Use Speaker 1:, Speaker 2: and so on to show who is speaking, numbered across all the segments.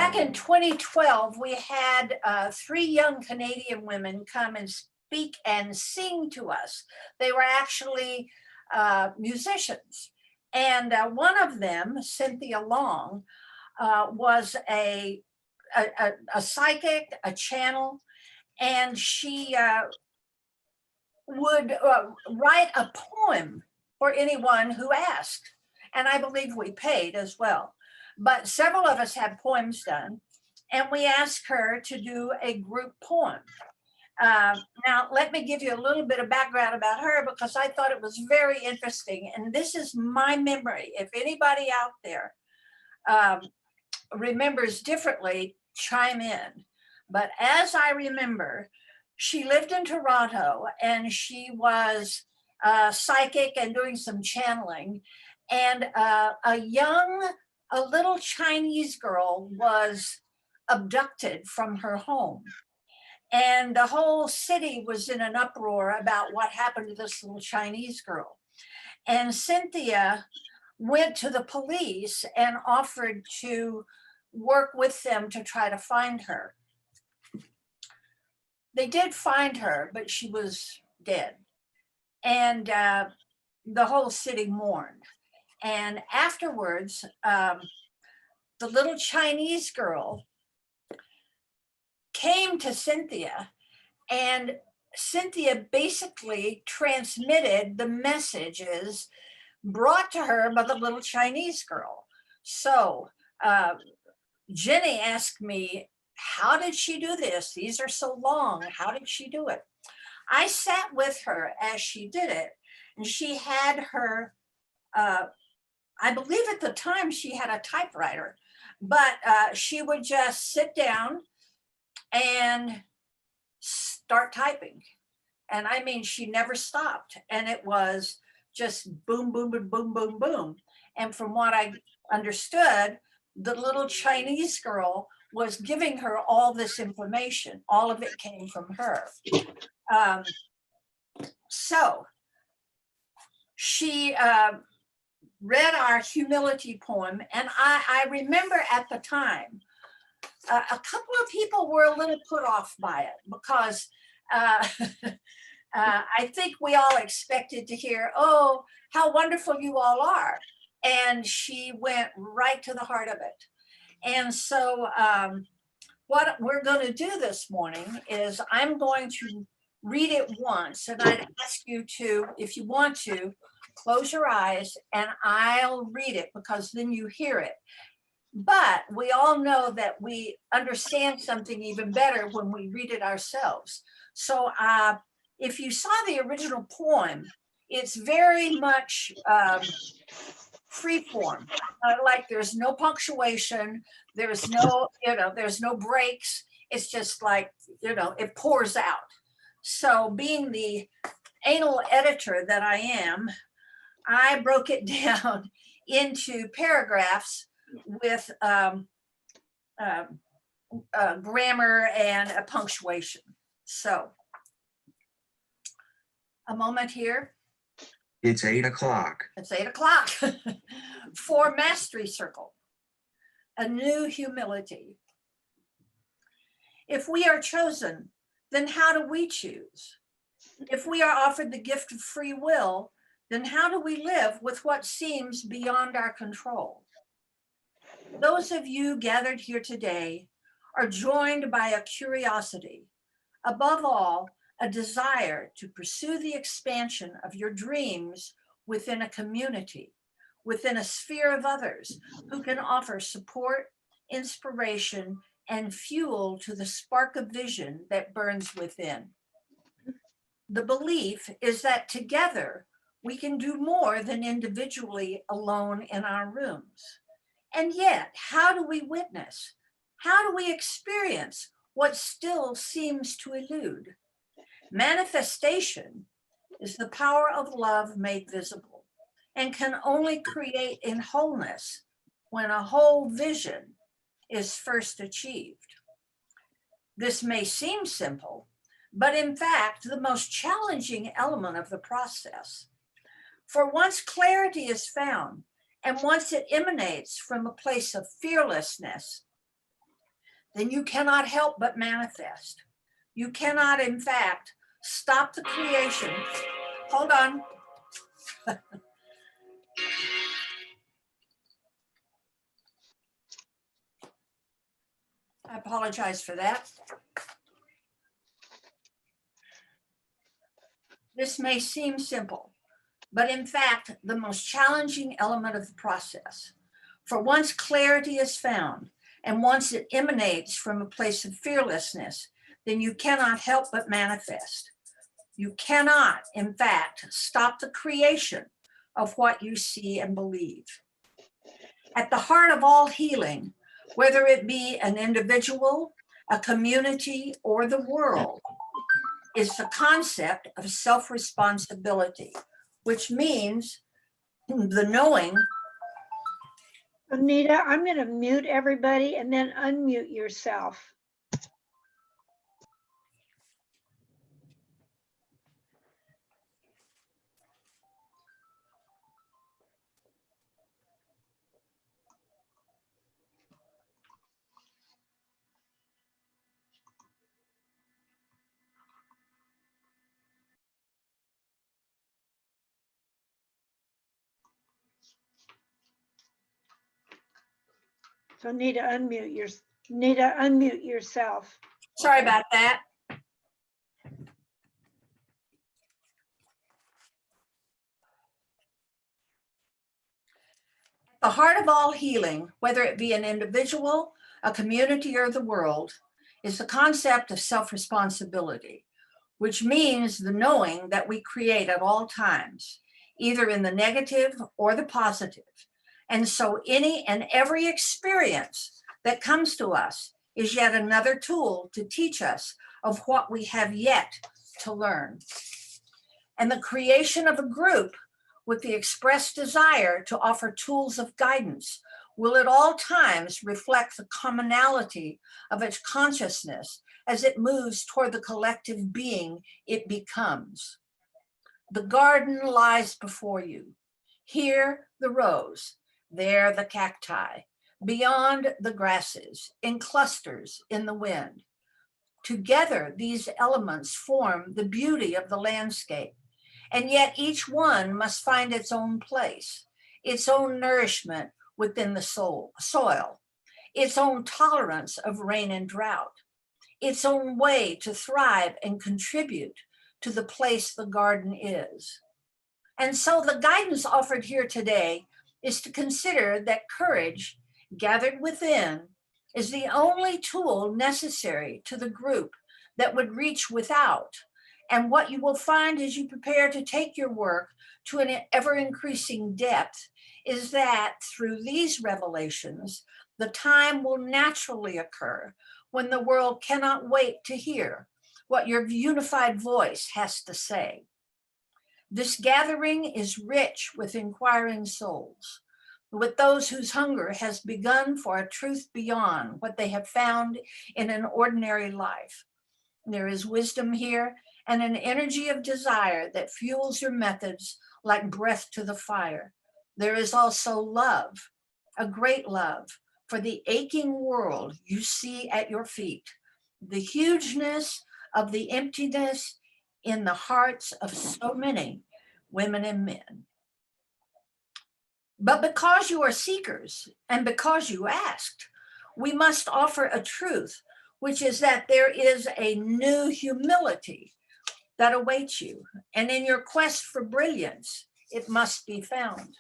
Speaker 1: back in 2012, we had 3 young Canadian women come and speak and sing to us. They were actually musicians. And one of them, Cynthia Long, was a psychic, a channel, and she would write a poem for anyone who asked. And I believe we paid as well. But several of us had poems done, and we asked her to do a group poem. Now, let me give you a little bit of background about her because I thought it was very interesting. And this is my memory. If anybody out there remembers differently, chime in. But as I remember, she lived in Toronto and she was psychic and doing some channeling. And a little Chinese girl was abducted from her home. And the whole city was in an uproar about what happened to this little Chinese girl. And Cynthia went to the police and offered to work with them to try to find her. They did find her, but she was dead. And the whole city mourned. And afterwards, the little Chinese girl came to Cynthia, and Cynthia basically transmitted the messages brought to her by the little Chinese girl. So Jenny asked me, how did she do this? These are so long. How did she do it? I sat with her as she did it, and she had her, I believe at the time she had a typewriter, but she would just sit down and start typing. And I mean, she never stopped. And it was just boom, boom, boom, boom, boom, boom. And from what I understood, the little Chinese girl was giving her all this information. All of it came from her. So she read our humility poem. And I remember at the time, a couple of people were a little put off by it because I think we all expected to hear, oh, how wonderful you all are. And she went right to the heart of it. And so what we're going to do this morning is I'm going to read it once. And I'd ask you to, if you want to, close your eyes and I'll read it because then you hear it. But we all know that we understand something even better when we read it ourselves. So if you saw the original poem, it's very much free form. Like there's no punctuation, there's no, there's no breaks. It's just like, it pours out. So being the anal editor that I am, I broke it down into paragraphs with grammar and a punctuation. So a moment here.
Speaker 2: It's 8 o'clock.
Speaker 1: It's 8 o'clock. For Mastery Circle, a new humility. If we are chosen, then how do we choose? If we are offered the gift of free will, then how do we live with what seems beyond our control? Those of you gathered here today are joined by a curiosity, above all, a desire to pursue the expansion of your dreams within a community, within a sphere of others who can offer support, inspiration, and fuel to the spark of vision that burns within. The belief is that together we can do more than individually alone in our rooms. And yet, how do we witness? How do we experience what still seems to elude? Manifestation is the power of love made visible and can only create in wholeness when a whole vision is first achieved. This may seem simple, but in fact, the most challenging element of the process. For once clarity is found, and once it emanates from a place of fearlessness, then you cannot help but manifest. You cannot, in fact, stop the creation. Hold on. I apologize for that. This may seem simple, but in fact, the most challenging element of the process. For once clarity is found, and once it emanates from a place of fearlessness, then you cannot help but manifest. You cannot, in fact, stop the creation of what you see and believe. At the heart of all healing, whether it be an individual, a community, or the world, is the concept of self-responsibility, which means the knowing.
Speaker 3: Nita, I'm going to mute everybody and then unmute yourself. So Nita, unmute yourself.
Speaker 1: Sorry about that. The heart of all healing, whether it be an individual, a community, or the world, is the concept of self-responsibility, which means the knowing that we create at all times, either in the negative or the positive. And so any and every experience that comes to us is yet another tool to teach us of what we have yet to learn. And the creation of a group with the expressed desire to offer tools of guidance will at all times reflect the commonality of its consciousness as it moves toward the collective being it becomes. The garden lies before you. Here the rose, there the cacti, beyond the grasses, in clusters in the wind. Together, these elements form the beauty of the landscape. And yet each one must find its own place, its own nourishment within the soil, its own tolerance of rain and drought, its own way to thrive and contribute to the place the garden is. And so the guidance offered here today is to consider that courage gathered within is the only tool necessary to the group that would reach without. And what you will find as you prepare to take your work to an ever-increasing depth is that through these revelations, the time will naturally occur when the world cannot wait to hear what your unified voice has to say. This gathering is rich with inquiring souls, with those whose hunger has begun for a truth beyond what they have found in an ordinary life. There is wisdom here and an energy of desire that fuels your methods like breath to the fire. There is also love, a great love for the aching world you see at your feet, the hugeness of the emptiness in the hearts of so many women and men. But because you are seekers and because you asked, we must offer a truth, which is that there is a new humility that awaits you. And in your quest for brilliance, it must be found.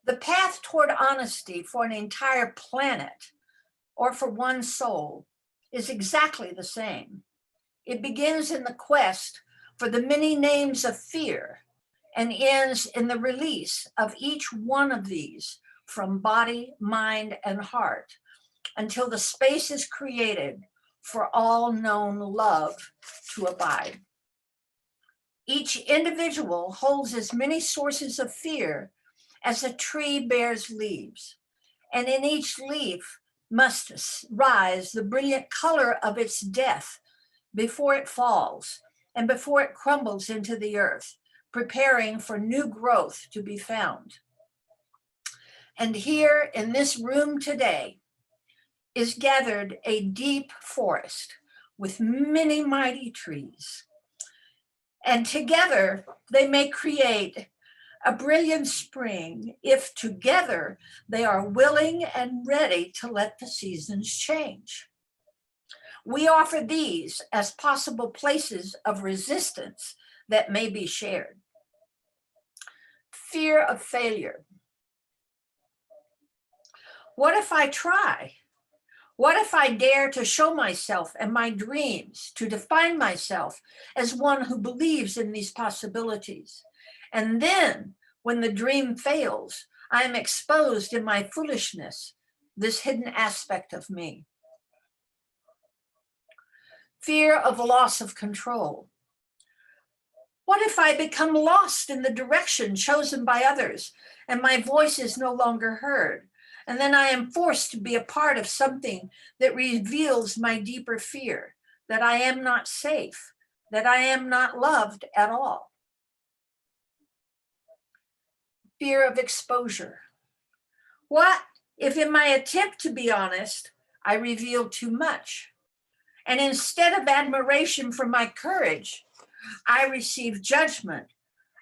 Speaker 1: The path toward honesty for an entire planet or for one soul is exactly the same. It begins in the quest for the many names of fear and ends in the release of each one of these from body, mind, and heart until the space is created for all known love to abide. Each individual holds as many sources of fear as a tree bears leaves, and in each leaf must rise the brilliant color of its death before it falls and before it crumbles into the earth, preparing for new growth to be found. And here in this room today, is gathered a deep forest with many mighty trees. And together they may create a brilliant spring if together they are willing and ready to let the seasons change. We offer these as possible places of resistance that may be shared. Fear of failure. What if I try? What if I dare to show myself and my dreams, to define myself as one who believes in these possibilities? And then, when the dream fails, I am exposed in my foolishness, this hidden aspect of me. Fear of loss of control. What if I become lost in the direction chosen by others and my voice is no longer heard? And then I am forced to be a part of something that reveals my deeper fear, that I am not safe, that I am not loved at all. Fear of exposure. What if in my attempt to be honest, I reveal too much? And instead of admiration for my courage, I receive judgment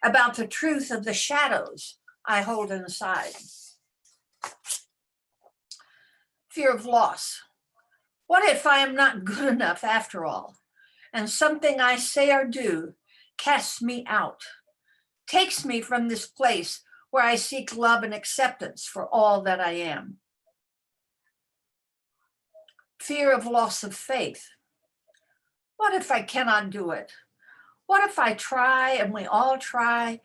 Speaker 1: about the truth of the shadows I hold inside. Fear of loss. What if I am not good enough after all, and something I say or do casts me out, takes me from this place where I seek love and acceptance for all that I am? Fear of loss of faith. What if I cannot do it? What if I try, and we all try,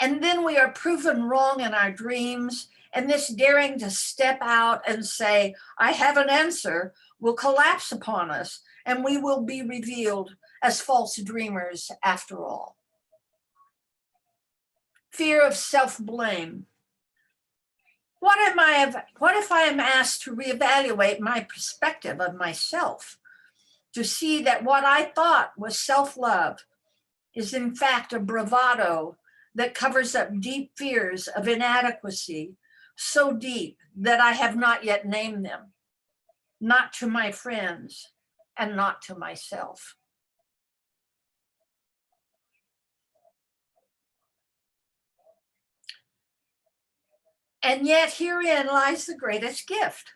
Speaker 1: and then we are proven wrong in our dreams, and this daring to step out and say, I have an answer, will collapse upon us, and we will be revealed as false dreamers after all. Fear of self-blame. What if I am asked to reevaluate my perspective of myself, to see that what I thought was self-love is in fact a bravado that covers up deep fears of inadequacy, so deep that I have not yet named them, not to my friends and not to myself. And yet herein lies the greatest gift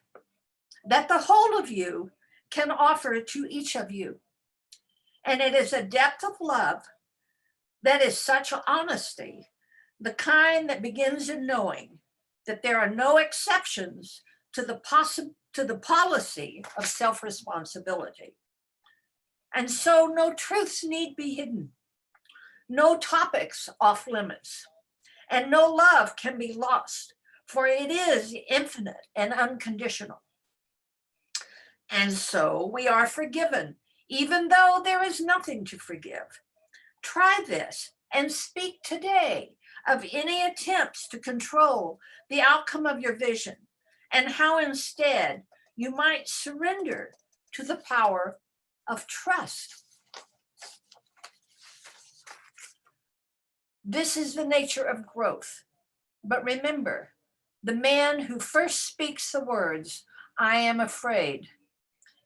Speaker 1: that the whole of you can offer to each of you. And it is a depth of love that is such honesty, the kind that begins in knowing that there are no exceptions to the policy of self-responsibility. And so no truths need be hidden, no topics off limits, and no love can be lost, for it is infinite and unconditional. And so we are forgiven, even though there is nothing to forgive. Try this and speak today of any attempts to control the outcome of your vision, and how instead you might surrender to the power of trust. This is the nature of growth. But remember, the man who first speaks the words, I am afraid,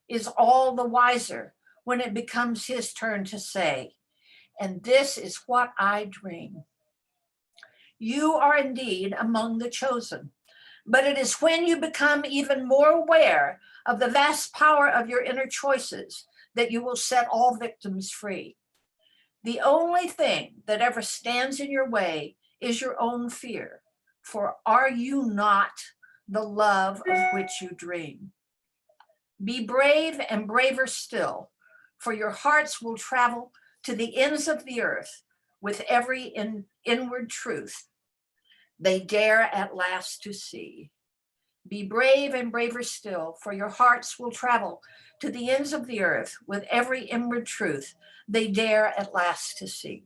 Speaker 1: is all the wiser when it becomes his turn to say, and this is what I dream. You are indeed among the chosen, but it is when you become even more aware of the vast power of your inner choices that you will set all victims free. The only thing that ever stands in your way is your own fear, for are you not the love of which you dream? Be brave and braver still, for your hearts will travel to the ends of the earth with every inward truth they dare at last to see. Be brave and braver still, for your hearts will travel to the ends of the earth with every inward truth they dare at last to see.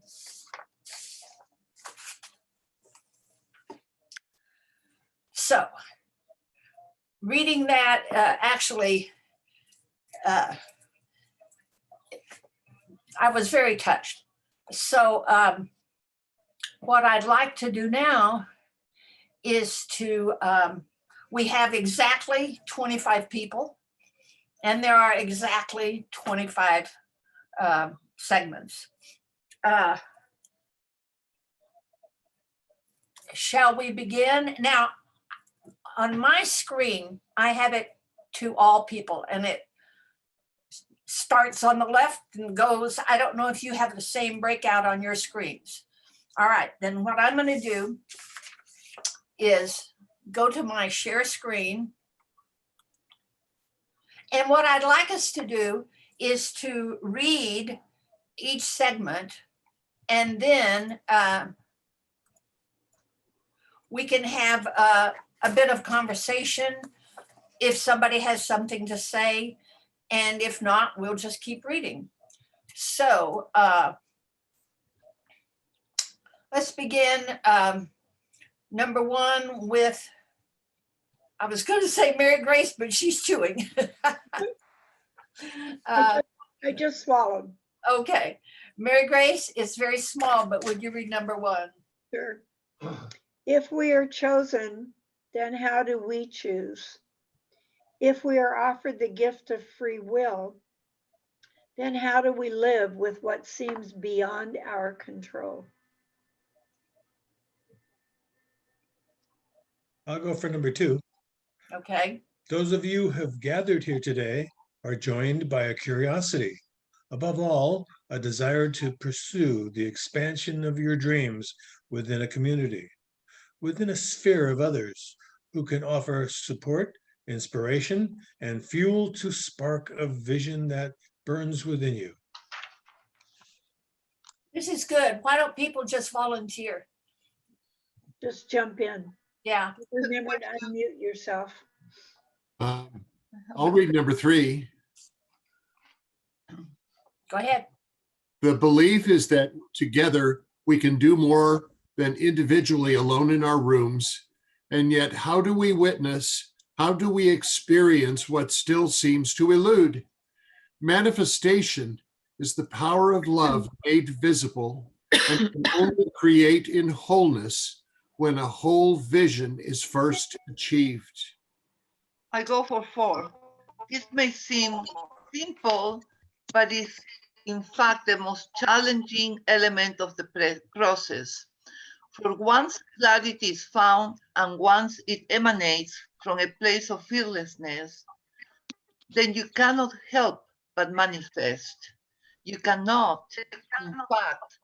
Speaker 1: So, reading that I was very touched. So what I'd like to do now is to We have exactly 25 people, and there are exactly 25 segments. Shall we begin? Now, on my screen, I have it to all people, and it starts on the left and goes, I don't know if you have the same breakout on your screens. All right, then what I'm going to do is go to my share screen. And what I'd like us to do is to read each segment, and then we can have a bit of conversation if somebody has something to say. And if not, we'll just keep reading. So let's begin. Number one with, I was going to say Mary Grace, but she's chewing.
Speaker 3: I just swallowed.
Speaker 1: Okay. Mary Grace, it's very small, but would you read number one?
Speaker 3: Sure. If we are chosen, then how do we choose? If we are offered the gift of free will, then how do we live with what seems beyond our control?
Speaker 4: I'll go for number two.
Speaker 1: Okay.
Speaker 4: Those of you who have gathered here today are joined by a curiosity. Above all, a desire to pursue the expansion of your dreams within a community, within a sphere of others who can offer support, inspiration, and fuel to spark a vision that burns within you.
Speaker 1: This is good. Why don't people just volunteer?
Speaker 3: Just jump in.
Speaker 1: Yeah.
Speaker 3: Remember to unmute yourself.
Speaker 5: I'll read number three.
Speaker 1: Go ahead.
Speaker 5: The belief is that together we can do more than individually alone in our rooms. And yet, how do we witness? How do we experience what still seems to elude? Manifestation is the power of love made visible and can only create in wholeness when a whole vision is first achieved.
Speaker 6: I go for four. This may seem simple, but is in fact the most challenging element of the process. For once clarity is found and once it emanates from a place of fearlessness, then you cannot help but manifest. You cannot, in fact,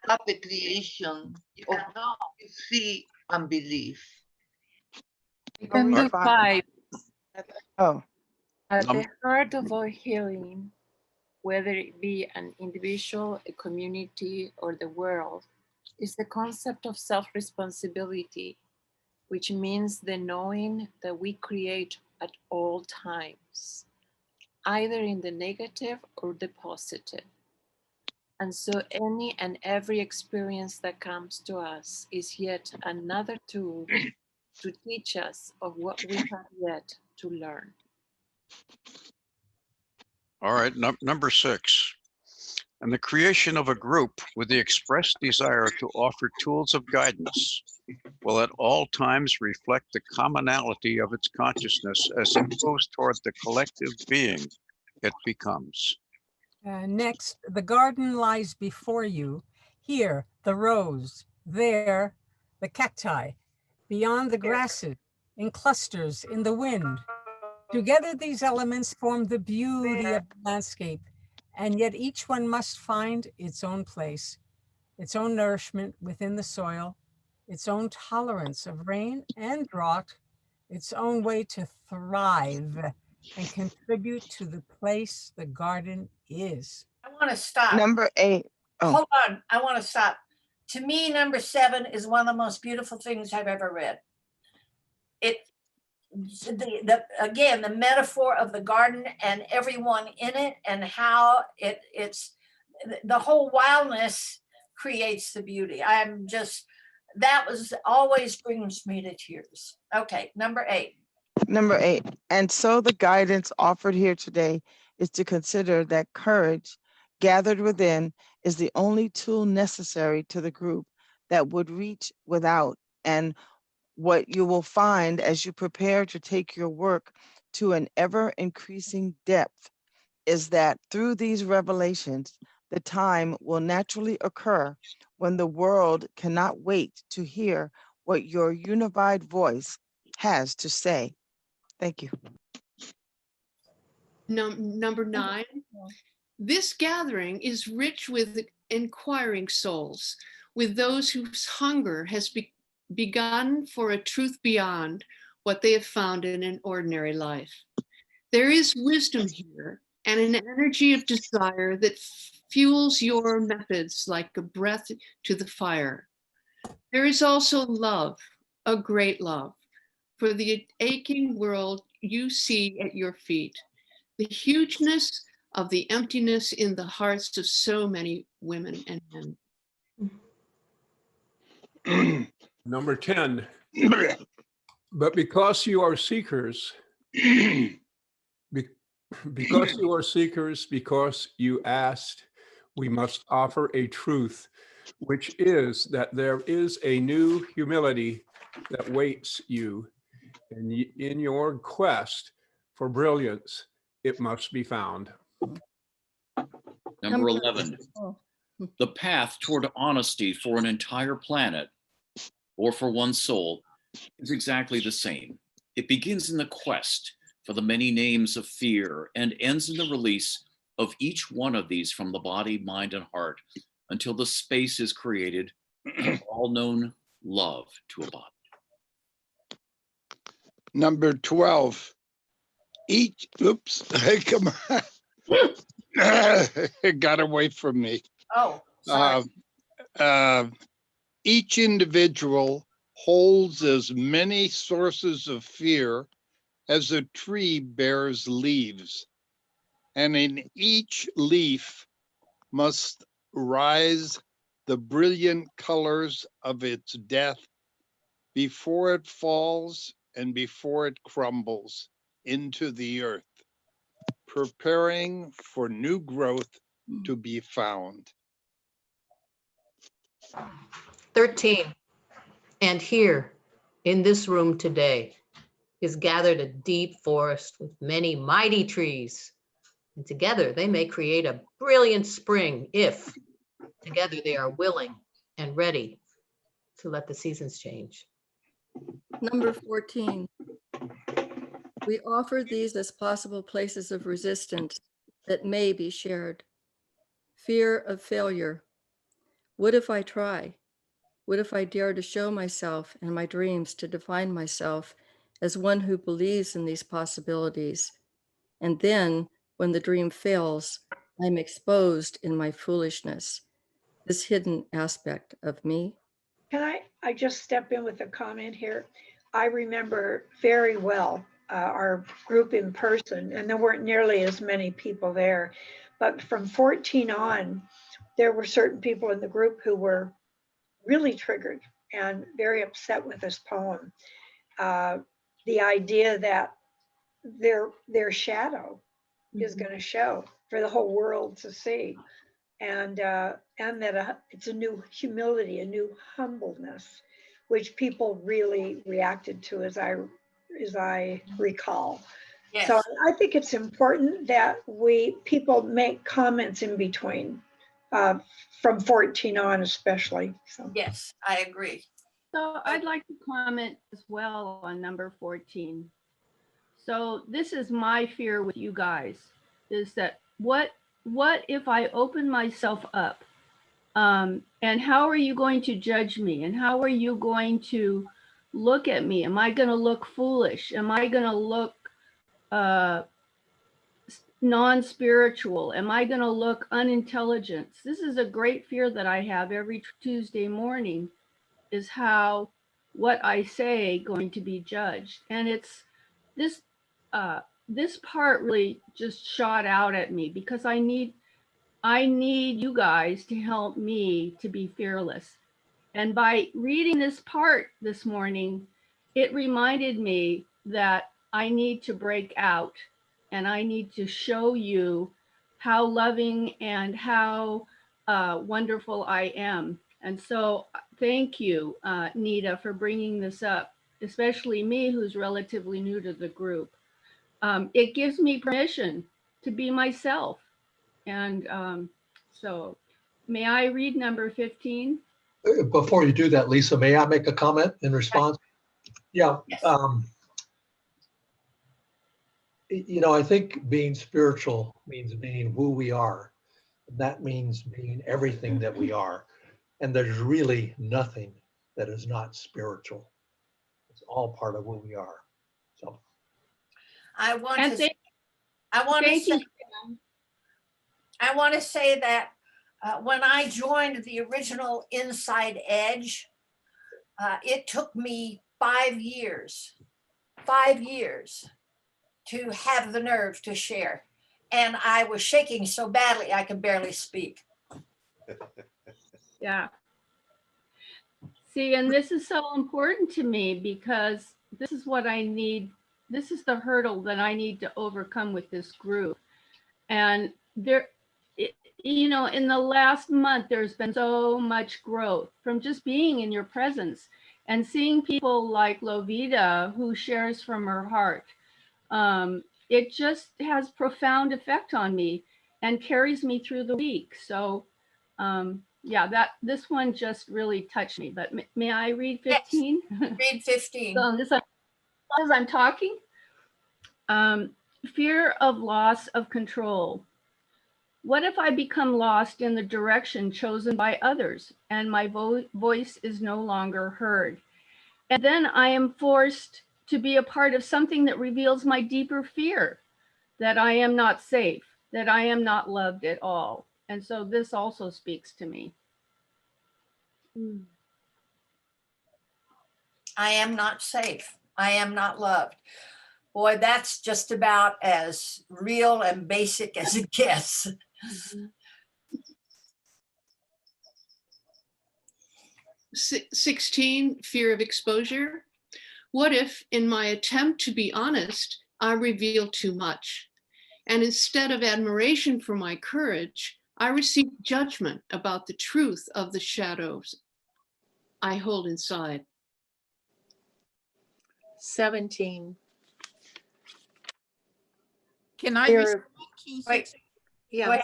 Speaker 6: stop the creation of what you see and believe.
Speaker 7: You can do five.
Speaker 8: Oh,
Speaker 7: At the heart of all healing, whether it be an individual, a community, or the world, is the concept of self-responsibility, which means the knowing that we create at all times, either in the negative or the positive. And so any and every experience that comes to us is yet another tool to teach us of what we have yet to learn.
Speaker 9: All right, number six. And the creation of a group with the express desire to offer tools of guidance will at all times reflect the commonality of its consciousness as it moves toward the collective being it becomes.
Speaker 10: Next, the garden lies before you. Here, the rose. There, the cacti. Beyond, the grasses, in clusters, in the wind. Together, these elements form the beauty of the landscape, and yet each one must find its own place, its own nourishment within the soil, its own tolerance of rain and drought, its own way to thrive and contribute to the place the garden is.
Speaker 1: I want to stop.
Speaker 8: number 8. Oh,
Speaker 1: Hold on. I want to stop. To me, number 7 is one of the most beautiful things I've ever read. Again, the metaphor of the garden and everyone in it, and how it's the whole wildness creates the beauty. That was always brings me to tears. Okay, number 8.
Speaker 8: number 8. And so the guidance offered here today is to consider that courage gathered within is the only tool necessary to the group that would reach without and What you will find as you prepare to take your work to an ever increasing depth is that through these revelations, the time will naturally occur when the world cannot wait to hear what your unified voice has to say. Thank you.
Speaker 11: Number 9, this gathering is rich with inquiring souls, with those whose hunger has begun for a truth beyond what they have found in an ordinary life. There is wisdom here and an energy of desire that fuels your methods like a breath to the fire. There is also love, a great love, for the aching world you see at your feet, the hugeness of the emptiness in the hearts of so many women and men.
Speaker 12: Number 10, but because you are seekers, because you are seekers, because you asked, we must offer a truth, which is that there is a new humility that waits you. And in your quest for brilliance, it must be found.
Speaker 13: Number 11, the path toward honesty for an entire planet or for one soul is exactly the same. It begins in the quest for the many names of fear and ends in the release of each one of these from the body, mind, and heart until the space is created for all known love to abide.
Speaker 14: Number 12, each, oops, come on. It got away from me.
Speaker 1: Oh, sorry.
Speaker 14: Each individual holds as many sources of fear as a tree bears leaves, and in each leaf must rise the brilliant colors of its death before it falls and before it crumbles into the earth, preparing for new growth to be found.
Speaker 15: 13, and here in this room today is gathered a deep forest with many mighty trees, and together they may create a brilliant spring if together they are willing and ready to let the seasons change.
Speaker 16: Number 14, we offer these as possible places of resistance that may be shared. Fear of failure. What if I try? What if I dare to show myself and my dreams to define myself as one who believes in these possibilities? And then when the dream fails, I'm exposed in my foolishness, this hidden aspect of me.
Speaker 3: Can I just step in with a comment here? I remember very well our group in person, and there weren't nearly as many people there. But from 14 on, there were certain people in the group who were really triggered and very upset with this poem. The idea that their shadow is going to show for the whole world to see, and that it's a new humility, a new humbleness, which people really reacted to, as I recall.
Speaker 1: Yes.
Speaker 3: So I think it's important that people make comments in between, from 14 on especially. So.
Speaker 1: Yes, I agree.
Speaker 17: So I'd like to comment as well on number 14. So this is my fear with you guys, is that what if I open myself up? And how are you going to judge me? And how are you going to look at me? Am I going to look foolish? Am I going to look non-spiritual? Am I going to look unintelligent? This is a great fear that I have every Tuesday morning, is how what I say going to be judged. And it's this part really just shot out at me, because I need you guys to help me to be fearless. And by reading this part this morning, it reminded me that I need to break out, and I need to show you how loving and how wonderful I am. And so thank you, Nita, for bringing this up. especially me, who's relatively new to the group. It gives me permission to be myself. And so may I read number 15?
Speaker 18: Before you do that, Lisa, may I make a comment in response? Yeah. You know, I think being spiritual means being who we are. That means being everything that we are. And there's really nothing that is not spiritual. It's all part of who we are. So
Speaker 1: I want
Speaker 17: And
Speaker 1: to
Speaker 17: thank
Speaker 1: say,
Speaker 17: you.
Speaker 1: I want to say that when I joined the original Inside Edge, it took me 5 years to have the nerve to share. And I was shaking so badly I could barely speak.
Speaker 17: Yeah. See, and this is so important to me because this is what I need. This is the hurdle that I need to overcome with this group. And there, you know, in the last month, there's been so much growth from just being in your presence and seeing people like Lovita, who shares from her heart. It just has profound effect on me and carries me through the week. So yeah, this one just really touched me. But may I read 15?
Speaker 1: Yes, read 15.
Speaker 17: So this, as I'm talking, fear of loss of control. What if I become lost in the direction chosen by others and my voice is no longer heard? And then I am forced to be a part of something that reveals my deeper fear that I am not safe, that I am not loved at all. And so this also speaks to me.
Speaker 1: I am not safe. I am not loved. Boy, that's just about as real and basic as it gets.
Speaker 11: 16, fear of exposure. What if, in my attempt to be honest, I reveal too much? And instead of admiration for my courage, I receive judgment about the truth of the shadows I hold inside.
Speaker 19: 17.
Speaker 20: Can I
Speaker 19: Fear
Speaker 20: respond to
Speaker 1: Wait,
Speaker 20: 16?
Speaker 19: Yeah.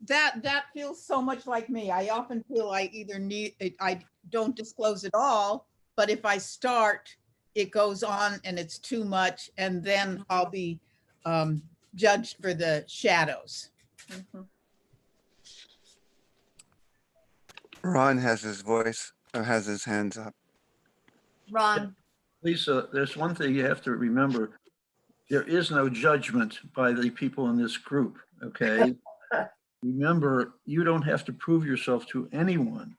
Speaker 20: That feels so much like me. I often feel I don't disclose at all, but if I start, it goes on and it's too much, and then I'll be judged for the shadows.
Speaker 21: Ron has his voice, or has his hands up.
Speaker 1: Ron.
Speaker 22: Lisa, there's one thing you have to remember. There is no judgment by the people in this group, okay? Remember, you don't have to prove yourself to anyone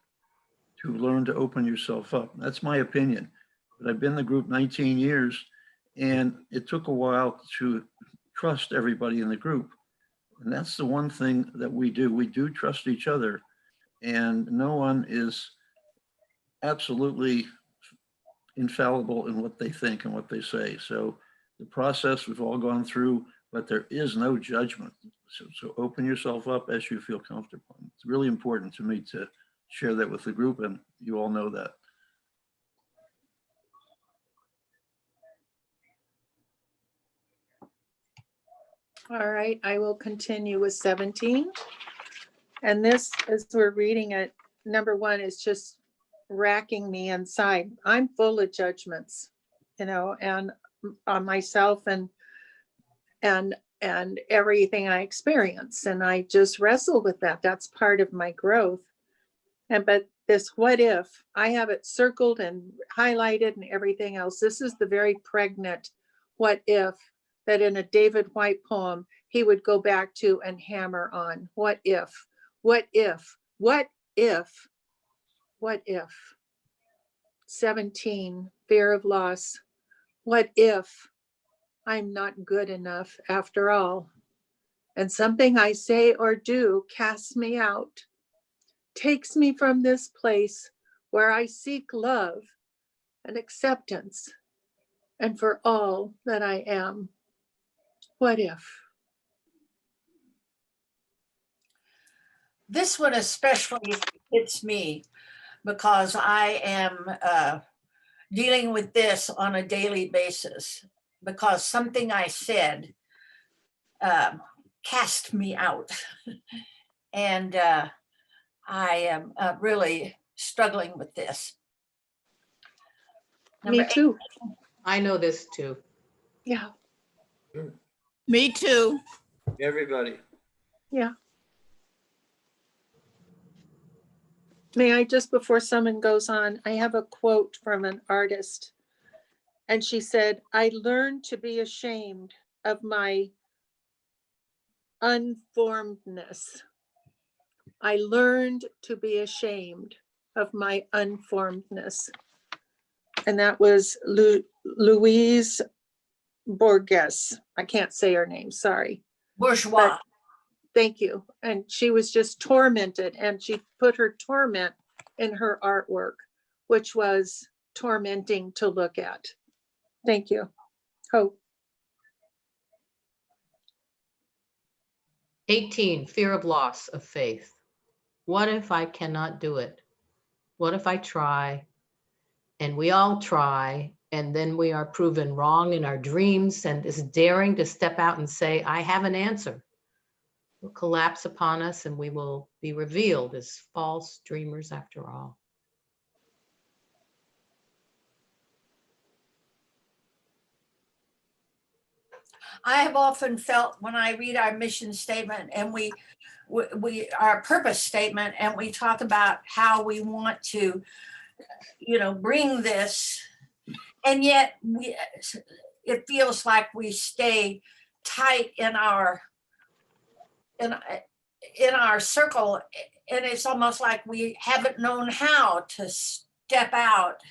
Speaker 22: to learn to open yourself up. That's my opinion. But I've been in the group 19 years, and it took a while to trust everybody in the group. And that's the one thing that we do. We do trust each other, and no one is absolutely infallible in what they think and what they say. So the process we've all gone through, but there is no judgment. So open yourself up as you feel comfortable. It's really important to me to share that with the group, and you all know that.
Speaker 19: All right, I will continue with 17. And this, as we're reading it, number 1 is just racking me inside. I'm full of judgments, you know, and on myself and everything I experience. And I just wrestle with that. That's part of my growth. But this what if, I have it circled and highlighted and everything else. This is the very pregnant what if that in a David White poem, he would go back to and hammer on. What if, what if, what if, what if? 17, fear of loss. What if I'm not good enough after all? And something I say or do casts me out, takes me from this place where I seek love and acceptance and for all that I am. What if?
Speaker 1: This one especially hits me because I am dealing with this on a daily basis because something I said cast me out. And I am really struggling with this.
Speaker 19: Me too.
Speaker 15: I know this too.
Speaker 19: Yeah.
Speaker 20: Me too.
Speaker 22: Everybody.
Speaker 19: Yeah. May I, just before someone goes on, I have a quote from an artist. And she said, I learned to be ashamed of my unformedness. I learned to be ashamed of my unformedness. And that was Louise Borges. I can't say her name, sorry.
Speaker 1: Bourgeois.
Speaker 19: But thank you. And she was just tormented, and she put her torment in her artwork, which was tormenting to look at. Thank you. Hope.
Speaker 15: 18, fear of loss of faith. What if I cannot do it? What if I try? And we all try, and then we are proven wrong in our dreams, and is daring to step out and say, I have an answer, will collapse upon us, and we will be revealed as false dreamers after all.
Speaker 1: I have often felt when I read our mission statement and we our purpose statement, and we talk about how we want to, bring this, and yet it feels like we stay tight in our circle, and it's almost like we haven't known how to step out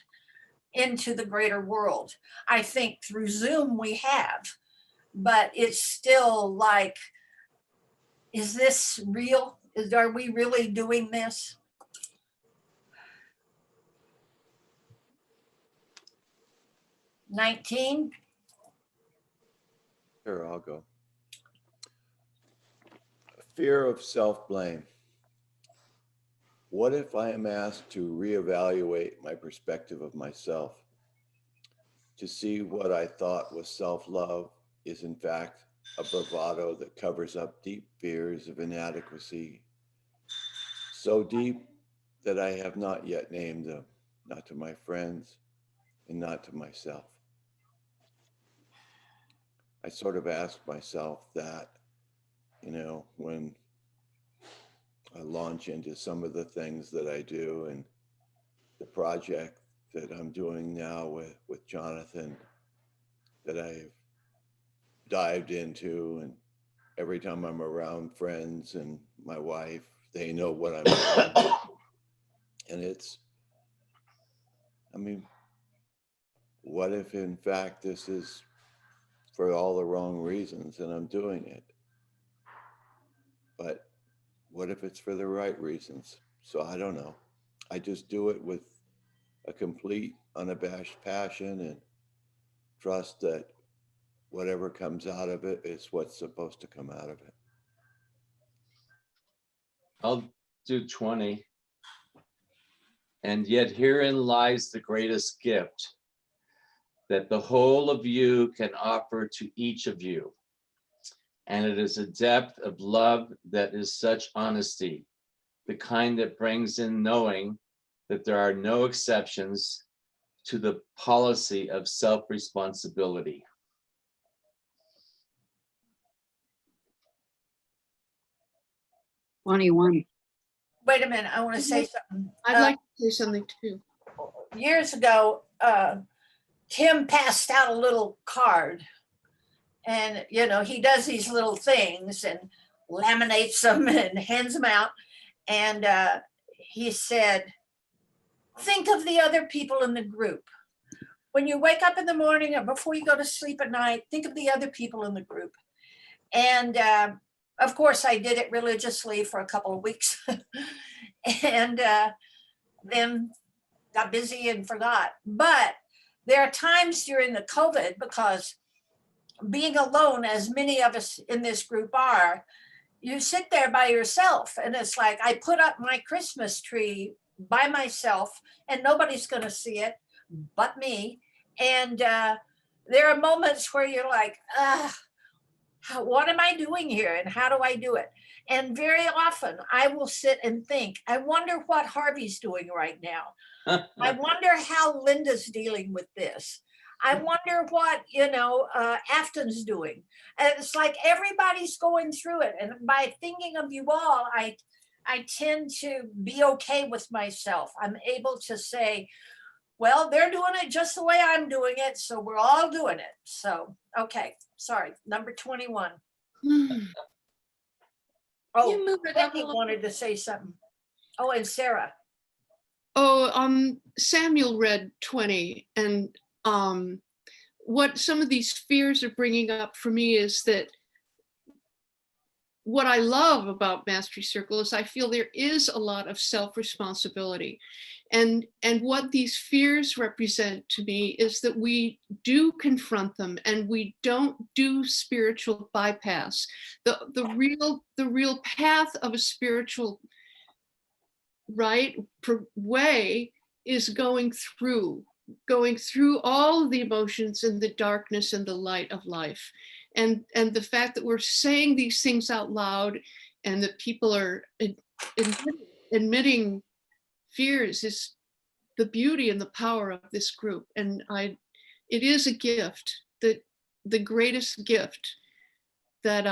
Speaker 1: into the greater world. I think through Zoom we have, but it's still like, is this real? Are we really doing this? $19.
Speaker 2: Sure, I'll go. Fear of self-blame. What if I am asked to reevaluate my perspective of myself, to see what I thought was self-love is in fact a bravado that covers up deep fears of inadequacy, so deep that I have not yet named them, not to my friends and not to myself. I sort of ask myself that, when I launch into some of the things that I do, and the project that I'm doing now with Jonathan that I've dived into, and every time I'm around friends and my wife, they know what I'm doing. And what if in fact this is for all the wrong reasons and I'm doing it? But what if it's for the right reasons? So I don't know. I just do it with a complete unabashed passion and trust that whatever comes out of it is what's supposed to come out of it.
Speaker 4: I'll do 20. And yet herein lies the greatest gift that the whole of you can offer to each of you. And it is a depth of love that is such honesty, the kind that brings in knowing that there are no exceptions to the policy of self-responsibility.
Speaker 1: Wait a minute, I want to say something.
Speaker 11: I'd like to say something too.
Speaker 1: Years ago, Tim passed out a little card, and he does these little things and laminates them and hands them out. And he said, think of the other people in the group. When you wake up in the morning or before you go to sleep at night, think of the other people in the group. And of course, I did it religiously for a couple of weeks and then got busy and forgot. But there are times during the COVID, because being alone, as many of us in this group are, you sit there by yourself, and it's like I put up my Christmas tree by myself and nobody's going to see it. but me. And there are moments where you're like, what am I doing here and how do I do it? And very often I will sit and think, I wonder what Harvey's doing right now. I wonder how Linda's dealing with this. I wonder what, Afton's doing. And it's like everybody's going through it. And by thinking of you all, I tend to be okay with myself. I'm able to say, well, they're doing it just the way I'm doing it. So we're all doing it. So, okay, sorry, number 21. Oh, Becky wanted to say something. Oh, and Sarah.
Speaker 11: Oh, Samuel read 20, and what some of these fears are bringing up for me is that what I love about Mastery Circle is I feel there is a lot of self-responsibility. And what these fears represent to me is that we do confront them and we don't do spiritual bypass. The real path of a spiritual way is going through all of the emotions and the darkness and the light of life. And the fact that we're saying these things out loud and that people are admitting fears is the beauty and the power of this group. And it is a gift, that the greatest gift, that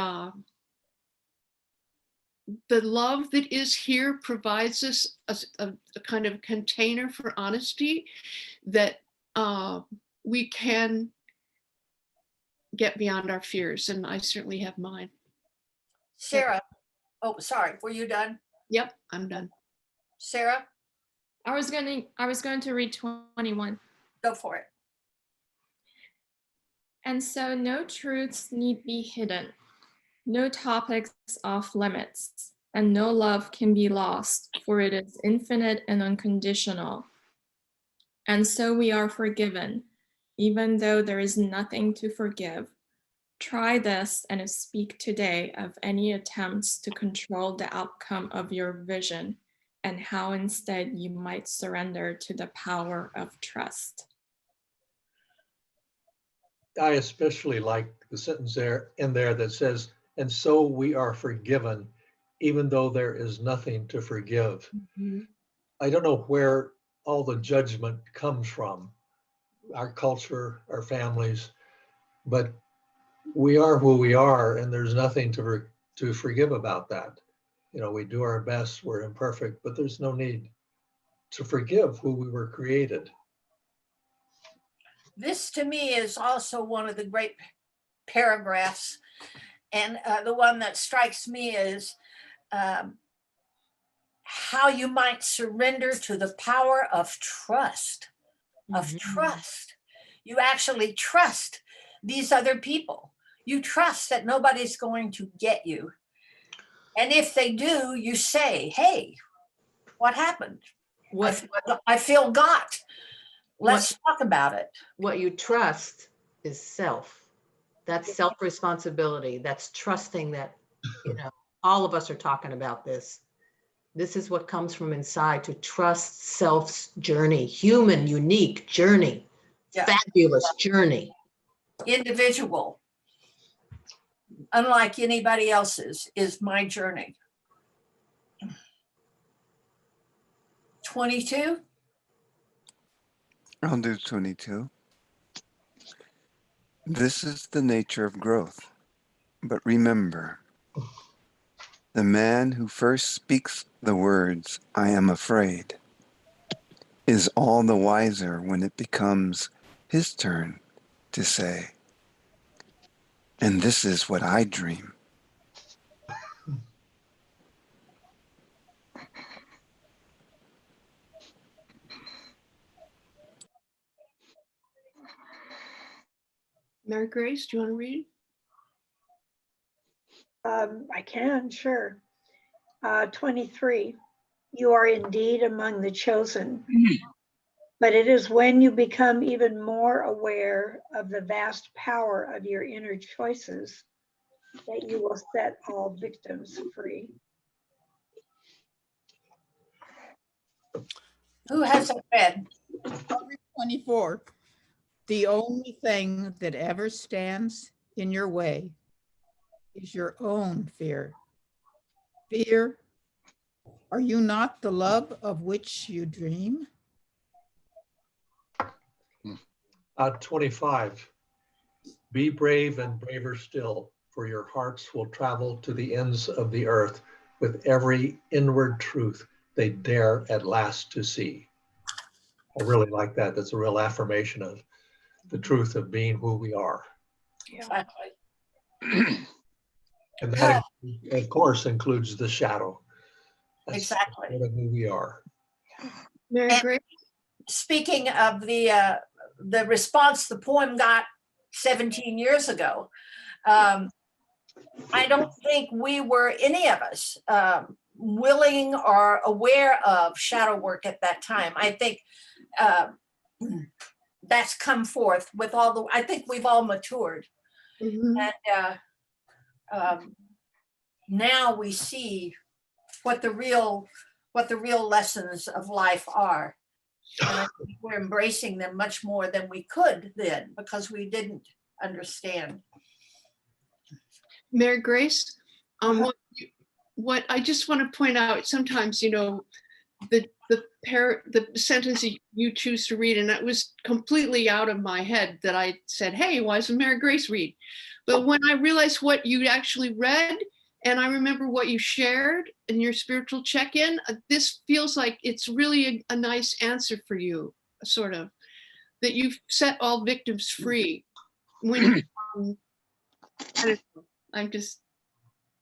Speaker 11: the love that is here provides us a kind of container for honesty that we can get beyond our fears. And I certainly have mine.
Speaker 1: Sarah. Oh, sorry. Were you done?
Speaker 11: Yep, I'm done.
Speaker 1: Sarah?
Speaker 5: I was going to read 21.
Speaker 1: Go for it.
Speaker 5: And so no truths need be hidden, no topics off limits, and no love can be lost, for it is infinite and unconditional. And so we are forgiven, even though there is nothing to forgive. Try this and speak today of any attempts to control the outcome of your vision, and how instead you might surrender to the power of trust.
Speaker 18: I especially like the sentence in there that says, and so we are forgiven, even though there is nothing to forgive.
Speaker 5: Mm-hmm.
Speaker 18: I don't know where all the judgment comes from, our culture, our families, but we are who we are, and there's nothing to forgive about that. We do our best, we're imperfect, but there's no need to forgive who we were created.
Speaker 1: This to me is also one of the great paragraphs. And the one that strikes me is how you might surrender to the power of trust, trust. You actually trust these other people. You trust that nobody's going to get you. And if they do, you say, hey, what happened? I feel got. Let's talk about it.
Speaker 15: What you trust is self. That's self-responsibility. That's trusting that, all of us are talking about this. This is what comes from inside, to trust self's journey, human, unique journey, fabulous journey.
Speaker 1: Individual, unlike anybody else's, is my journey. 22?
Speaker 21: I'll do 22. This is the nature of growth. But remember, the man who first speaks the words, I am afraid, is all the wiser when it becomes his turn to say, and this is what I dream.
Speaker 11: Mary Grace, do you want to read?
Speaker 3: I can, sure. 23, you are indeed among the chosen, but it is when you become even more aware of the vast power of your inner choices that you will set all victims free.
Speaker 1: Who hasn't read?
Speaker 20: 24. The only thing that ever stands in your way is your own fear. Fear, are you not the love of which you dream?
Speaker 18: 25. Be brave and braver still, for your hearts will travel to the ends of the earth with every inward truth they dare at last to see. I really like that. That's a real affirmation of the truth of being who we are.
Speaker 1: Exactly.
Speaker 18: And that, of course, includes the shadow. That's
Speaker 1: Exactly.
Speaker 18: part of who we are.
Speaker 11: Mary Grace?
Speaker 1: Speaking of the response the poem got 17 years ago, I don't think we were, any of us, willing or aware of shadow work at that time. I think that's come forth with all the, I think we've all matured. And now we see what the real lessons of life are. And I think we're embracing them much more than we could then, because we didn't understand.
Speaker 11: Mary Grace, what I just want to point out, sometimes, you know, the sentence you choose to read, and that was completely out of my head, that I said, hey, why doesn't Mary Grace read? But when I realized what you actually read, and I remember what you shared in your spiritual check-in, this feels like it's really a nice answer for you, sort of, that you've set all victims free. When I'm just.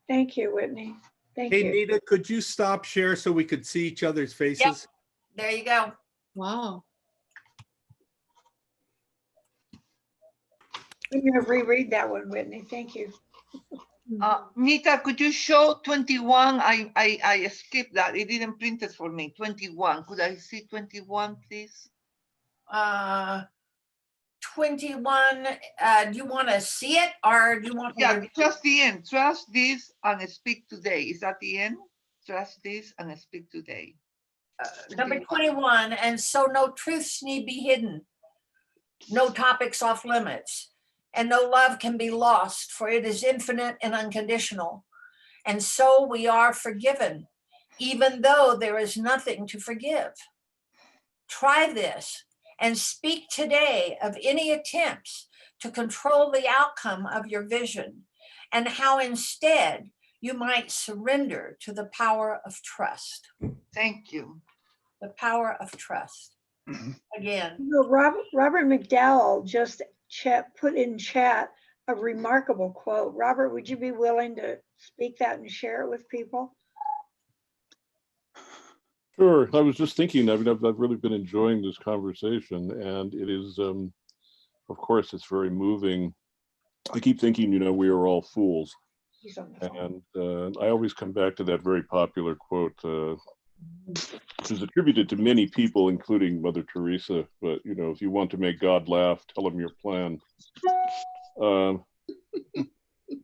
Speaker 3: Thank you, Whitney. Thank
Speaker 12: Hey,
Speaker 3: you.
Speaker 12: Nita, could you stop share so we could see each other's faces?
Speaker 1: There you go.
Speaker 11: Wow.
Speaker 3: I'm going to reread that one, Whitney. Thank you.
Speaker 6: Nita, could you show 21? I skipped that. It didn't print it for me. 21. Could I see 21, please?
Speaker 1: 21, do you want to see it, or do you want me
Speaker 6: Yeah,
Speaker 1: to?
Speaker 6: just the end. Trust this and speak today. Is that the end? Trust this and speak today.
Speaker 1: Number 21, and so no truths need be hidden, no topics off limits, and no love can be lost, for it is infinite and unconditional. And so we are forgiven, even though there is nothing to forgive. Try this and speak today of any attempts to control the outcome of your vision, and how instead you might surrender to the power of trust.
Speaker 6: Thank you.
Speaker 1: The power of trust. Again.
Speaker 3: You know, Robert McDowell just put in chat a remarkable quote. Robert, would you be willing to speak that and share it with people?
Speaker 7: Sure. I was just thinking, I mean, I've really been enjoying this conversation, and it is, of course, it's very moving. I keep thinking, you know, we are all fools. And I always come back to that very popular quote, which is attributed to many people, including Mother Teresa. But, you know, if you want to make God laugh, tell him your plan.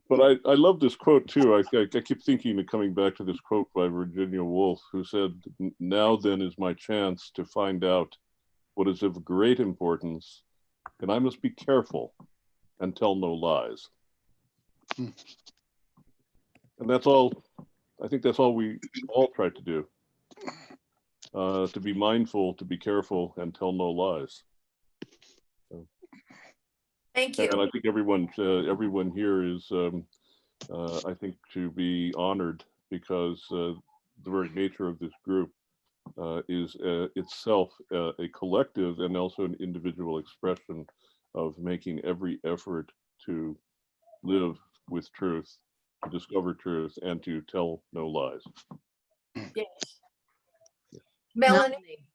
Speaker 7: But I love this quote too. I keep thinking of coming back to this quote by Virginia Woolf, who said, "Now then is my chance to find out what is of great importance, and I must be careful and tell no lies." And that's all, I think that's all we all try to do, to be mindful, to be careful, and tell no lies.
Speaker 1: Thank you.
Speaker 7: And I think everyone here is, I think, to be honored, because the very nature of this group is itself a collective and also an individual expression of making every effort to live with truth, to discover truth, and to tell no lies.
Speaker 1: Yes. Melanie?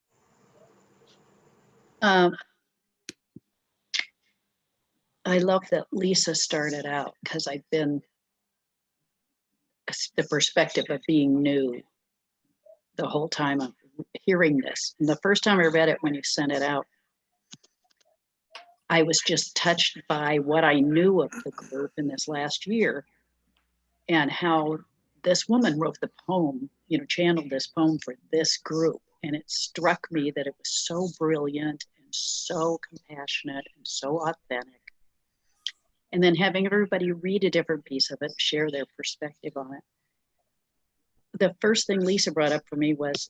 Speaker 23: I love that Lisa started out, because I've been the perspective of being new the whole time of hearing this. And the first time I read it, when you sent it out, I was just touched by what I knew of the group in this last year, and how this woman wrote the poem, you know, channeled this poem for this group. And it struck me that it was so brilliant and and so compassionate and so authentic. And then having everybody read a different piece of it, share their perspective on it. The first thing Lisa brought up for me was,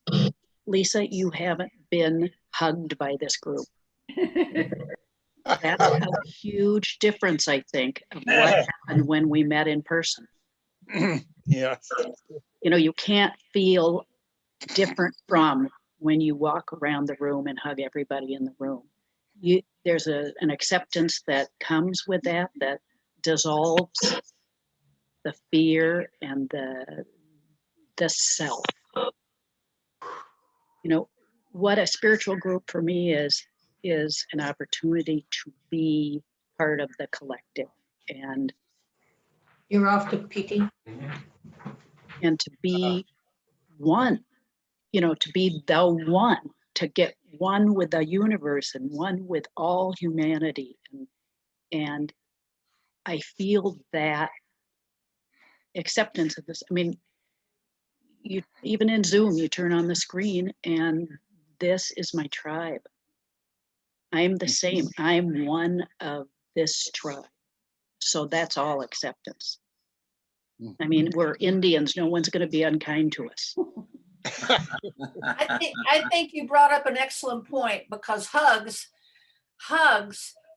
Speaker 23: Lisa, you haven't been hugged by this group. That's a huge difference, I think, of what happened when we met in person.
Speaker 14: Yes.
Speaker 23: You know, you can't feel different from when you walk around the room and hug everybody in the room. There's an acceptance that comes with that dissolves the fear and the self. You know, what a spiritual group for me is an opportunity to be part of the collective, and
Speaker 15: You're off to PT.
Speaker 23: and to be one, you know, to be the one, to get one with the universe and one with all humanity. And I feel that acceptance of this. I mean, you even in Zoom, you turn on the screen and this is my tribe. I'm the same. I'm one of this tribe. So that's all acceptance. I mean, we're Indians. No one's going to be unkind to us.
Speaker 1: I think you brought up an excellent point, because hugs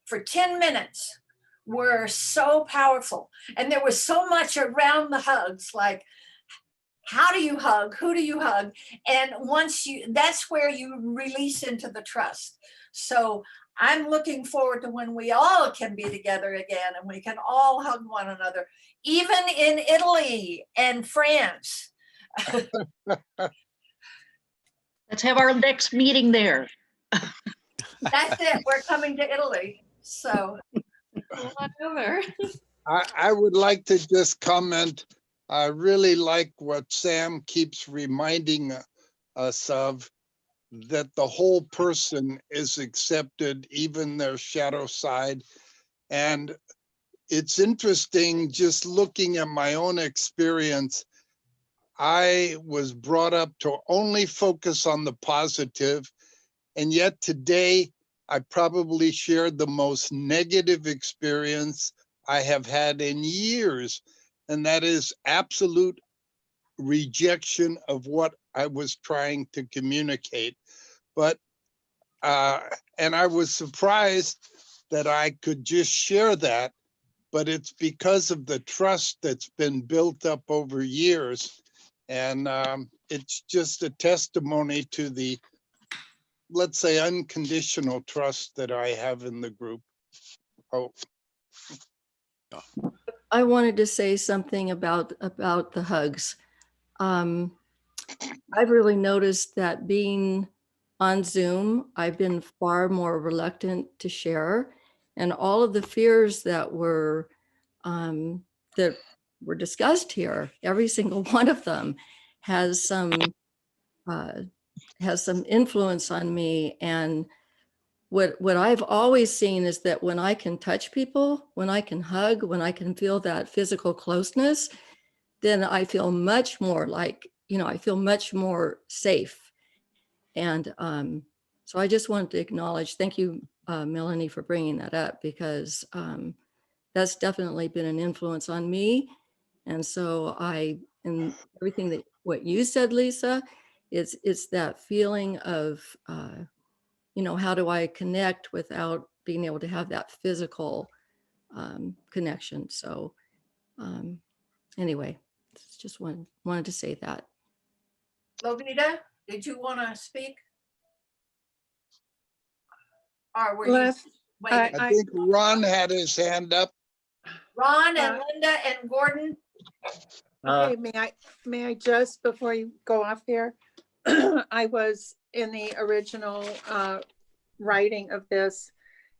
Speaker 1: for 10 minutes were so powerful. And there was so much around the hugs, like, how do you hug? Who do you hug? And that's where you release into the trust. So I'm looking forward to when we all can be together again and we can all hug one another, even in Italy and France.
Speaker 23: Let's have our next meeting there.
Speaker 1: That's it. We're coming to Italy. So
Speaker 5: over.
Speaker 14: I would like to just comment. I really like what Sam keeps reminding us of, that the whole person is accepted, even their shadow side. And it's interesting just looking at my own experience. I was brought up to only focus on the positive, and yet today I probably shared the most negative experience I have had in years, and that is absolute rejection of what I was trying to communicate. But and I was surprised that I could just share that, but it's because of the trust that's been built up over years. And it's just a testimony to the, let's say, unconditional trust that I have in the group. Oh.
Speaker 16: I wanted to say something about the hugs. I've really noticed that being on Zoom, I've been far more reluctant to share, and all of the fears that were discussed here, every single one of them has some influence on me. And what I've always seen is that when I can touch people, when I can hug, when I can feel that physical closeness, then I feel much more like, I feel much more safe. And so I just wanted to acknowledge, thank you, Melanie, for bringing that up, because that's definitely been an influence on me. And so and everything that what you said, Lisa, it's that feeling of, how do I connect without being able to have that physical connection? So anyway, just wanted to say that.
Speaker 1: Lovita, did you want to speak? Or were
Speaker 14: Well,
Speaker 1: you waiting?
Speaker 14: I think Ron had his hand up.
Speaker 1: Ron and Linda and Gordon.
Speaker 19: Okay, may I just, before you go off here, I was in the original writing of this,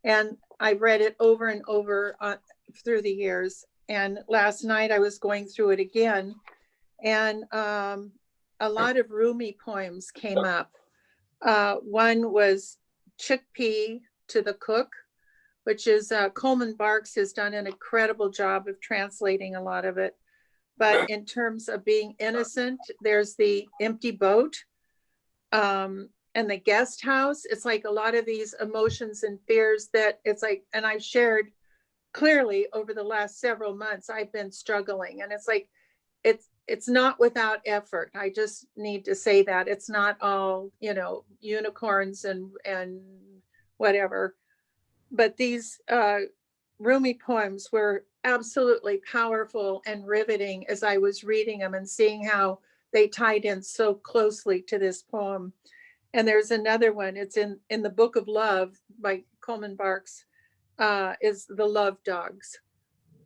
Speaker 19: and I read it over and over through the years. And last night I was going through it again, and a lot of Rumi poems came up. One was Chickpea to the Cook, which is Coleman Barks has done an incredible job of translating a lot of it. But in terms of being innocent, there's the Empty Boat. and the guest house. It's like a lot of these emotions and fears that it's like, and I've shared clearly over the last several months, I've been struggling, and it's like, it's not without effort. I just need to say that it's not all, you know, unicorns and whatever. But these Rumi poems were absolutely powerful and riveting as I was reading them and seeing how they tied in so closely to this poem. And there's another one, it's in the Book of Love by Coleman Barks, is the love dogs.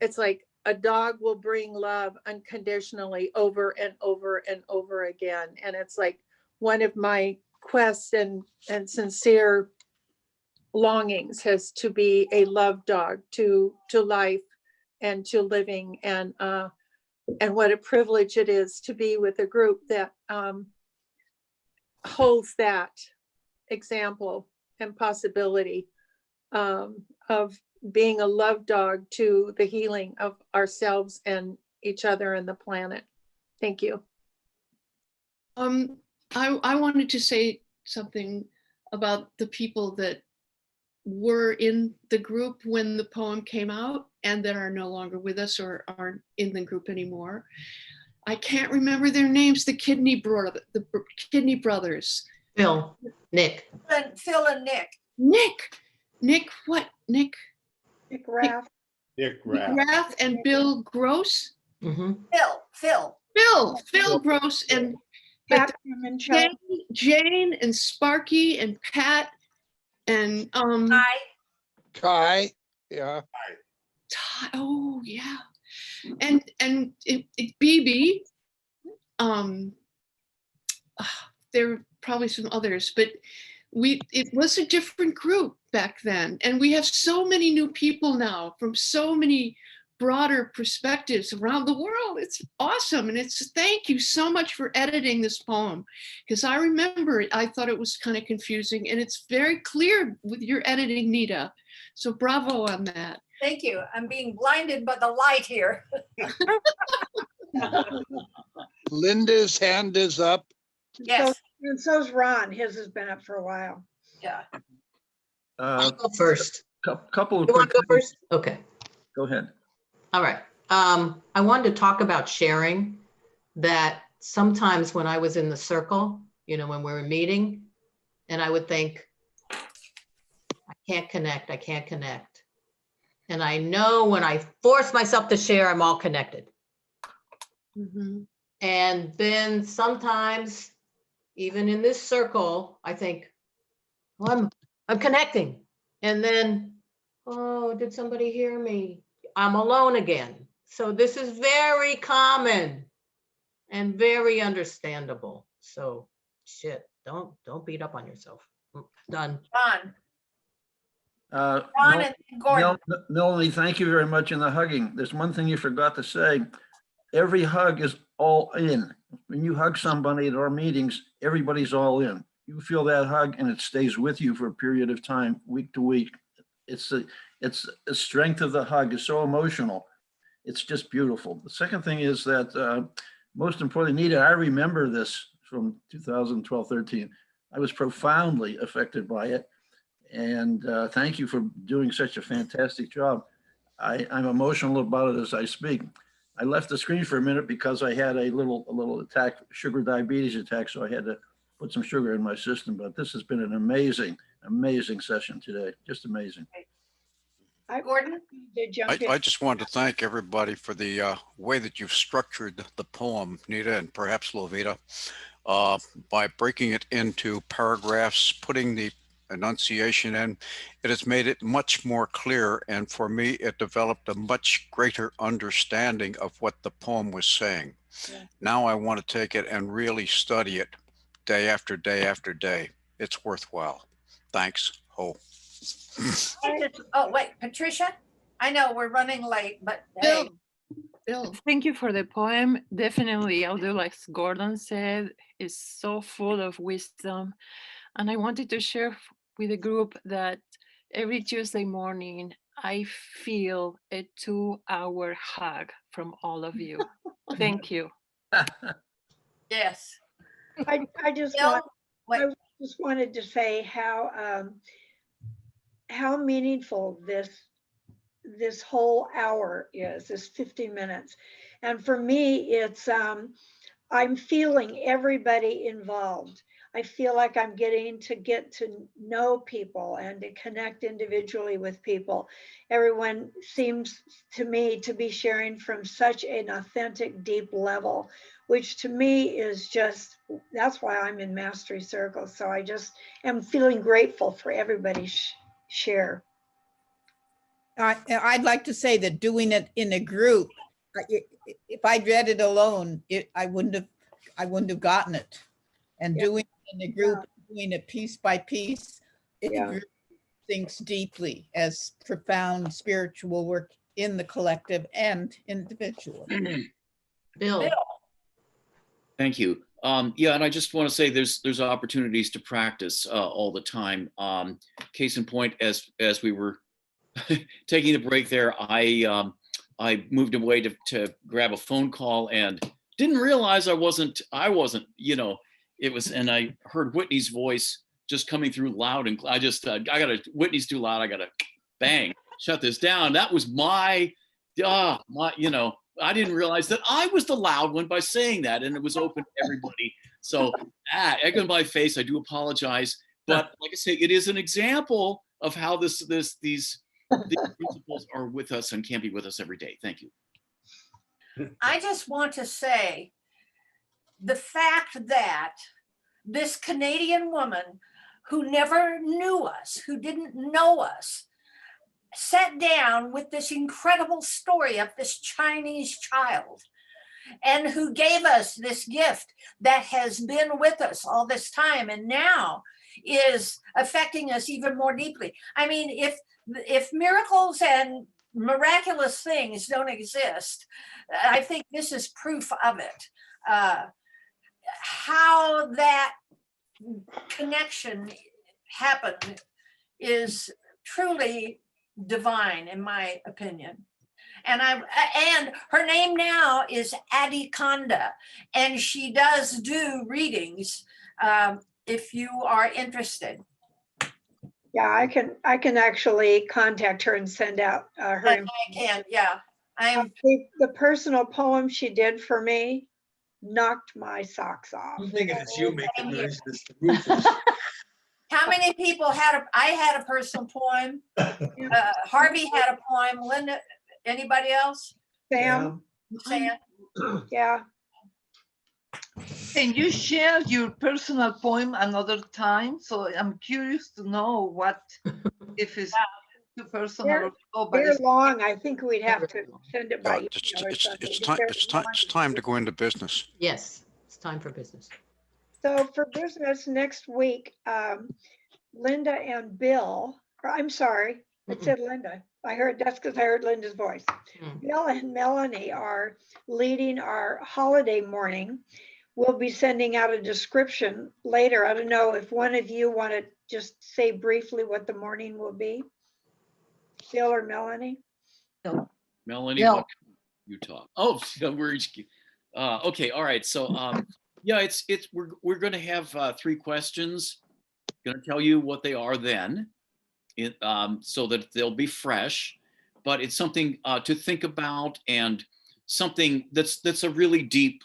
Speaker 19: It's like a dog will bring love unconditionally over and over and over again. And it's like one of my quests and sincere longings has to be a love dog to life and to living. And what a privilege it is to be with a group that holds that example and possibility of being a love dog to the healing of ourselves and each other and the planet. Thank you.
Speaker 11: I wanted to say something about the people that were in the group when the poem came out and that are no longer with us or aren't in the group anymore. I can't remember their names. The Kidney Brothers.
Speaker 15: Phil, Nick.
Speaker 1: Phil and Nick.
Speaker 11: Nick, what? Nick
Speaker 19: Raff.
Speaker 8: Nick
Speaker 11: Raff and Bill Gross. Phil Gross and Jane and Sparky and Pat and
Speaker 14: Kai, yeah.
Speaker 11: Oh yeah, and BB. There were probably some others, but it was a different group back then, and we have so many new people now from so many broader perspectives around the world. It's awesome, and thank you so much for editing this poem, because I remember it. I thought it was kind of confusing, and it's very clear with your editing, Nita. So bravo on that.
Speaker 1: Thank you. I'm being blinded by the light here.
Speaker 14: Linda's hand is up.
Speaker 1: Yes.
Speaker 3: And so's Ron. His has been up for a while.
Speaker 1: Yeah.
Speaker 15: I'll go first.
Speaker 22: Couple of
Speaker 15: You want to go
Speaker 22: quick
Speaker 15: first? Okay.
Speaker 22: Go ahead.
Speaker 15: All right. I wanted to talk about sharing that sometimes when I was in the circle, you know, when we were meeting, and I would think, I can't connect. And I know when I force myself to share, I'm all connected.
Speaker 11: Mm-hmm.
Speaker 15: And then sometimes, even in this circle, I think, well, I'm connecting. And then, oh, did somebody hear me? I'm alone again. So this is very common and very understandable. So shit, don't beat up on yourself. Done.
Speaker 1: Ron and Gordon.
Speaker 22: Melanie, thank you very much in the hugging. There's one thing you forgot to say. Every hug is all in. When you hug somebody at our meetings, everybody's all in. You feel that hug and it stays with you for a period of time, week to week. It's the strength of the hug is so emotional. It's just beautiful. The second thing is that most importantly, Nita, I remember this from 2012, 13. I was profoundly affected by it. And thank you for doing such a fantastic job. I'm emotional about it as I speak. I left the screen for a minute because I had a little attack, sugar diabetes attack, so I had to put some sugar in my system. But this has been an amazing session today. Just amazing.
Speaker 1: Gordon?
Speaker 8: I just wanted to thank everybody for the way that you've structured the poem, Nita, and perhaps Lovita, by breaking it into paragraphs, putting the enunciation in. It has made it much more clear, and for me it developed a much greater understanding of what the poem was saying. Yeah. Now I want to take it and really study it day after day after day. It's worthwhile. Thanks. Ho.
Speaker 1: Oh wait, Patricia, I know we're running late, but hey.
Speaker 9: Bill. Thank you for the poem. Definitely, although like Gordon said, it's so full of wisdom. And I wanted to share with the group that every Tuesday morning, I feel a 2-hour hug from all of you. Thank you.
Speaker 1: Yes.
Speaker 3: I just
Speaker 1: Bill,
Speaker 3: want, just wanted to say how meaningful this whole hour is, this 50 minutes. And for me, it's I'm feeling everybody involved. I feel like I'm getting to get to know people and to connect individually with people. Everyone seems to me to be sharing from such an authentic, deep level, which to me is just, that's why I'm in Mastery Circle. So I just am feeling grateful for everybody's share.
Speaker 20: I'd like to say that doing it in a group, if I'd read it alone, I wouldn't have gotten it. And doing it in a group, doing it piece by piece, it thinks deeply as profound spiritual work in the collective and individually.
Speaker 15: Bill.
Speaker 10: Thank you. Yeah, and I just want to say there's opportunities to practice all the time. Case in point, as we were taking a break there, I moved away to grab a phone call and didn't realize I wasn't, it was, and I heard Whitney's voice just coming through loud, and I just, Whitney's too loud. I gotta bang, shut this down. That was I didn't realize that I was the loud one by saying that, and it was open to everybody. So, egg on my face, I do apologize. But like I say, it is an example of how these principles are with us and can be with us every day. Thank you.
Speaker 1: I just want to say the fact that this Canadian woman who never knew us, who didn't know us, sat down with this incredible story of this Chinese child and who gave us this gift that has been with us all this time and now is affecting us even more deeply. I mean, if miracles and miraculous things don't exist, I think this is proof of it. How that connection happened is truly divine, in my opinion. And her name now is Adi Kanda, and she does do readings if you are interested.
Speaker 3: Yeah, I can actually contact her and send out her.
Speaker 1: I can, yeah.
Speaker 3: The personal poem she did for me knocked my socks off.
Speaker 18: I'm thinking it's you making noise.
Speaker 1: How many people I had a personal poem. Harvey had a poem. Linda, anybody else?
Speaker 3: Sam. Yeah.
Speaker 6: Can you share your personal poem another time? So I'm curious to know what, if it's too personal or
Speaker 3: They're long. I think we'd have to send it by email or something.
Speaker 8: It's time to go into business.
Speaker 15: Yes, it's time for business.
Speaker 3: So for business next week, Linda and Bill, or I'm sorry, I said Linda. That's because I heard Linda's voice. Bill and Melanie are leading our holiday morning. We'll be sending out a description later. I don't know if one of you want to just say briefly what the morning will be. Bill or Melanie?
Speaker 10: Melanie, what you talk? Oh, we're okay. All right. So yeah, we're going to have 3 questions. Going to tell you what they are then, so that they'll be fresh. But it's something to think about, and something that's a really deep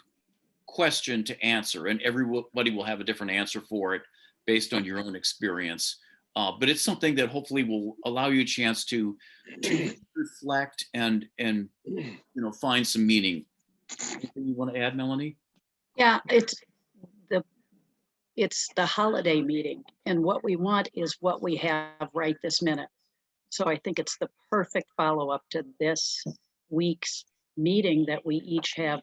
Speaker 10: question to answer, and everybody will have a different answer for it based on your own experience. But it's something that hopefully will allow you a chance to reflect and find some meaning. Anything you want to add, Melanie?
Speaker 23: Yeah, it's the holiday meeting, and what we want is what we have right this minute. So I think it's the perfect follow-up to this week's meeting that we each have